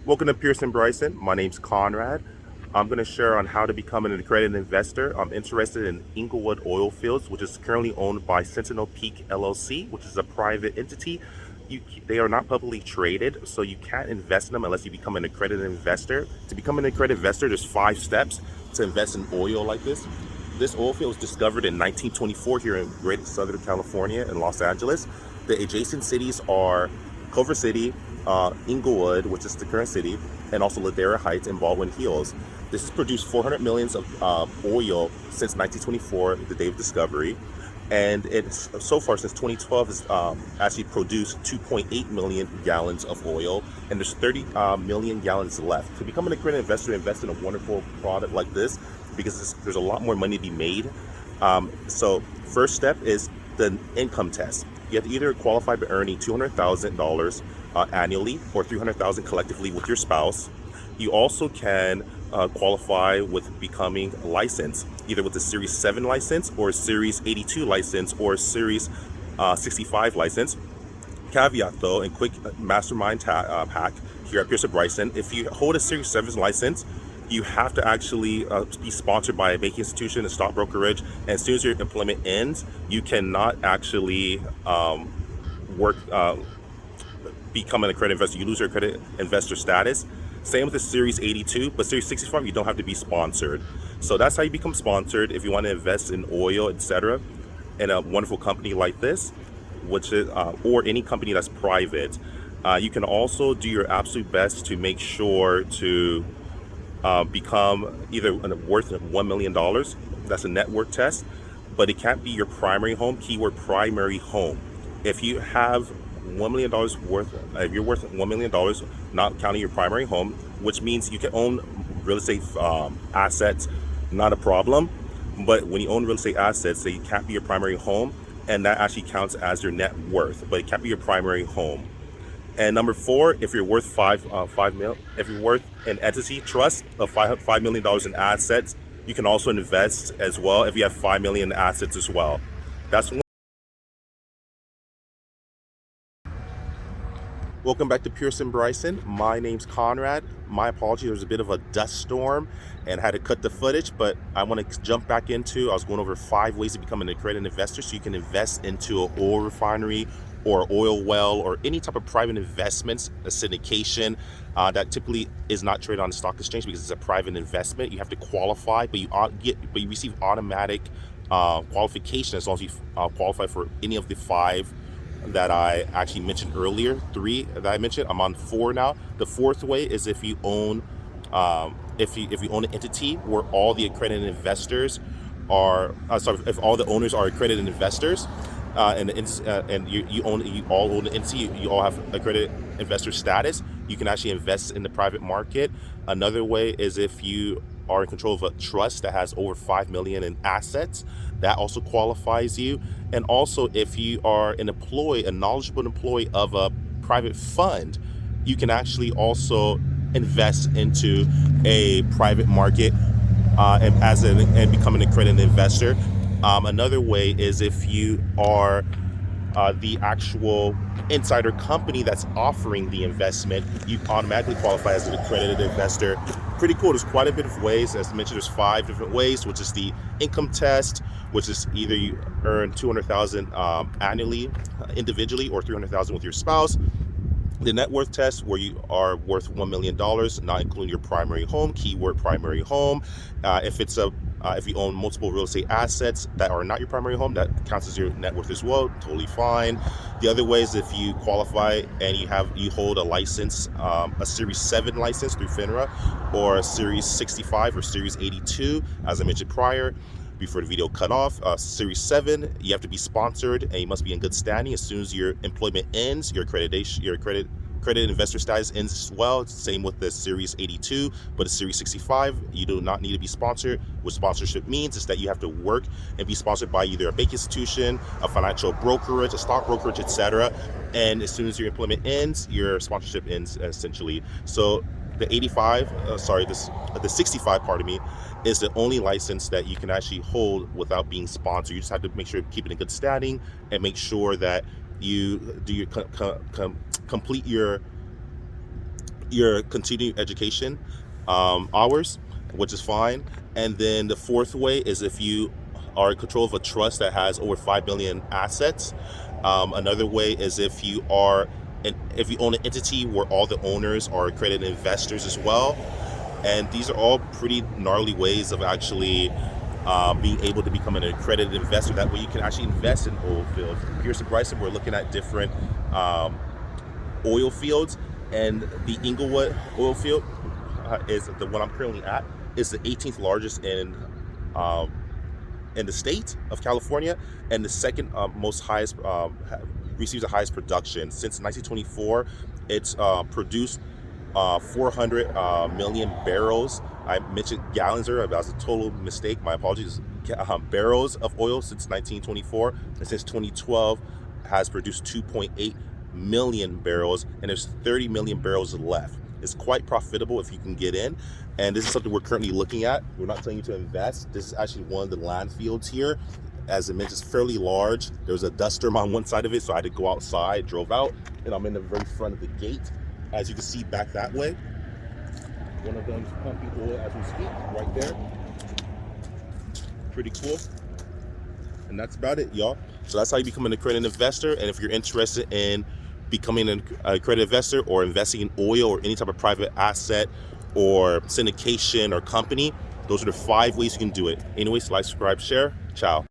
Welcome to Bryson. My name's Conrad. I'm going to share on how to become an accredited investor. I'm interested in Inglewood oil fields, which is currently owned by Sentinel Peak LLC, which is a private entity. They are not publicly traded, so you can't invest in them unless you become an accredited investor. To become an accredited investor, there's 5 steps to invest in oil like this. This oil field was discovered in 1924 here in Greater Southern California in Los Angeles. The adjacent cities are Culver City, Inglewood, which is the current city, and also Ladera Heights and Baldwin Hills. This has produced 400 millions of oil since 1924, the day of discovery, and it's so far since 2012 has actually produced 2.8 million gallons of oil, and there's 30 million gallons left. To become an accredited investor, invest in a wonderful product like this because there's a lot more money to be made. So first step is the income test. You have to either qualify by earning $200,000 annually or $300,000 collectively with your spouse. You also can qualify with becoming licensed, either with a Series 7 license or a Series 82 license or a Series 65 license. Caveat though, and quick mastermind hack here at Bryson, if you hold a Series 7 license, you have to actually be sponsored by a banking institution, a stock brokerage, and as soon as your employment ends, you cannot actually become an accredited investor. You lose your accredited investor status. Same with the Series 82, but Series 65, you don't have to be sponsored. So that's how you become sponsored if you want to invest in oil, etc., in a wonderful company like this, which is or any company that's private. You can also do your absolute best to make sure to become either worth $1 million. That's a net worth test, but it can't be your primary home. Keyword primary home. If you have $1 million worth, if you're worth $1 million, not counting your primary home, which means you can own real estate assets, not a problem. But when you own real estate assets, it can't be your primary home, and that actually counts as your net worth, but it can't be your primary home. And number 4, if you're worth if you're worth an entity trust of $5 million in assets, you can also invest as well if you have $5 million in assets as well. That's one. Welcome back to Bryson. My name's Conrad. My apologies, there was a bit of a dust storm and had to cut the footage, but I want to jump back into, I was going over 5 ways to become an accredited investor so you can invest into an oil refinery or oil well or any type of private investments, a syndication that typically is not traded on the stock exchange because it's a private investment. You have to qualify, but you receive automatic qualification as long as you qualify for any of the 5 that I actually mentioned earlier. 3 that I mentioned. I'm on 4 now. The 4th way is if you own if you own an entity where all the accredited investors are if all the owners are accredited investors, and you all own an entity, you all have accredited investor status, you can actually invest in the private market. Another way is if you are in control of a trust that has over 5 million in assets, that also qualifies you. And also if you are a knowledgeable employee of a private fund, you can actually also invest into a private market and become an accredited investor. Another way is if you are the actual insider company that's offering the investment, you automatically qualify as an accredited investor. Pretty cool. There's quite a bit of ways. As mentioned, there's 5 different ways, which is the income test, which is either you earn $200,000 annually individually or $300,000 with your spouse. The net worth test, where you are worth $1 million, not including your primary home. Keyword primary home. If you own multiple real estate assets that are not your primary home, that counts as your net worth as well. Totally fine. The other way is if you qualify and you hold a license, a Series 7 license through FINRA, or a Series 65 or Series 82, as I mentioned prior, before the video cut off. Series 7, you have to be sponsored and you must be in good standing. As soon as your employment ends, your accredited investor status ends as well. Same with the Series 82, but the Series 65, you do not need to be sponsored. What sponsorship means is that you have to work and be sponsored by either a bank institution, a financial brokerage, a stock brokerage, etc. And as soon as your employment ends, your sponsorship ends essentially. So the 65, pardon me, is the only license that you can actually hold without being sponsored. You just have to make sure to keep it in good standing and make sure that you do your complete your your continuing education hours, which is fine. And then the fourth way is if you are in control of a trust that has over 5 million assets. Another way is if you are if you own an entity where all the owners are accredited investors as well. And these are all pretty gnarly ways of actually being able to become an accredited investor. That way you can actually invest in oil fields. Here at Bryson, we're looking at different oil fields, and the Inglewood oil field is the one I'm currently at. Is the 18th largest in the state of California, and the second most highest, receives the highest production. Since 1924, it's produced 400 million barrels. I mentioned gallons there, that was a total mistake, my apologies. Barrels of oil since 1924, and since 2012 has produced 2.8 million barrels, and there's 30 million barrels left. It's quite profitable if you can get in, and this is something we're currently looking at. We're not telling you to invest. This is actually one of the land fields here. As I mentioned, it's fairly large. There was a dust storm on one side of it, so I had to go outside, drove out, and I'm in the very front of the gate. As you can see back that way, one of them is pumping oil as we speak, right there. Pretty cool. And that's about it, y'all. So that's how you become an accredited investor. And if you're interested in becoming an accredited investor or investing in oil or any type of private asset or syndication or company, those are the 5 ways you can do it. Anyways, like, subscribe, share. Ciao.